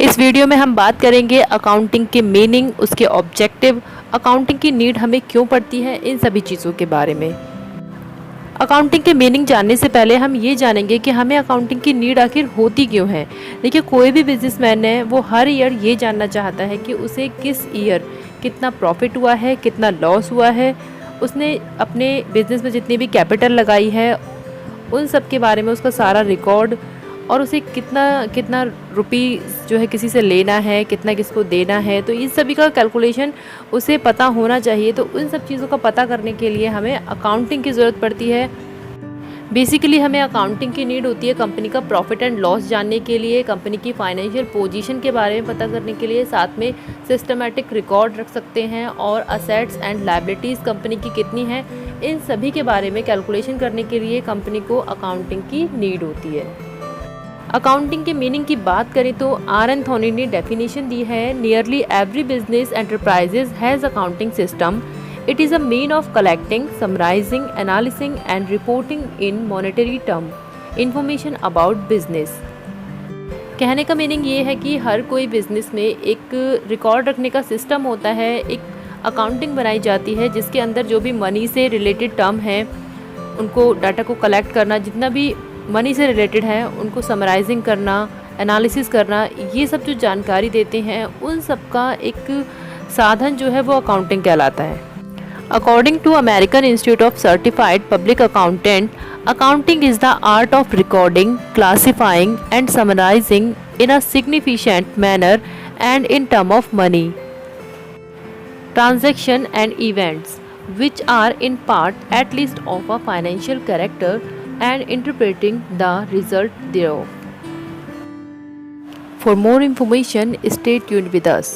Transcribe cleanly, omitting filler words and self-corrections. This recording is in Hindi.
इस वीडियो में हम बात करेंगे अकाउंटिंग के मीनिंग, उसके ऑब्जेक्टिव, अकाउंटिंग की नीड हमें क्यों पड़ती है, इन सभी चीज़ों के बारे में। अकाउंटिंग के मीनिंग जानने से पहले हम ये जानेंगे कि हमें अकाउंटिंग की नीड आखिर होती क्यों है। देखिए, कोई भी बिजनेसमैन है वो हर ईयर ये जानना चाहता है कि उसे किस ईयर कितना प्रॉफिट हुआ है, कितना लॉस हुआ है, उसने अपने बिजनेस में जितनी भी कैपिटल लगाई है उन सब के बारे में उसका सारा रिकॉर्ड, और उसे कितना कितना रुपीस जो है किसी से लेना है, कितना किसको देना है, तो इस सभी का कैलकुलेशन उसे पता होना चाहिए। तो उन सब चीज़ों का पता करने के लिए हमें अकाउंटिंग की ज़रूरत पड़ती है। बेसिकली हमें अकाउंटिंग की नीड होती है कंपनी का प्रॉफिट एंड लॉस जानने के लिए, कंपनी की फाइनेंशियल पोजीशन के बारे में पता करने के लिए, साथ में सिस्टमैटिक रिकॉर्ड रख सकते हैं, और असेट्स एंड लायबिलिटीज़ कंपनी की कितनी है, इन सभी के बारे में कैलकुलेशन करने के लिए कंपनी को अकाउंटिंग की नीड होती है। अकाउंटिंग के मीनिंग की बात करें तो आर एन थॉनी ने डेफिनेशन दी है, nearly every business enterprises has accounting system. It is a mean of collecting, summarizing, analyzing and reporting in monetary term information about business. कहने का मीनिंग ये है कि हर कोई बिजनेस में एक रिकॉर्ड रखने का सिस्टम होता है, एक अकाउंटिंग बनाई जाती है जिसके अंदर जो भी मनी से रिलेटेड टर्म है उनको डाटा को कलेक्ट करना, जितना भी मनी से रिलेटेड है उनको समराइजिंग करना, एनालिसिस करना, ये सब जो जानकारी देते हैं उन सब का एक साधन जो है वो अकाउंटिंग कहलाता है। According to American Institute of Certified Public Accountant, accounting is the art of recording, classifying and summarizing in a significant manner and in terms of money, transaction and events which are in part at least of a financial character and interpreting the result thereof. For more information, stay tuned with us.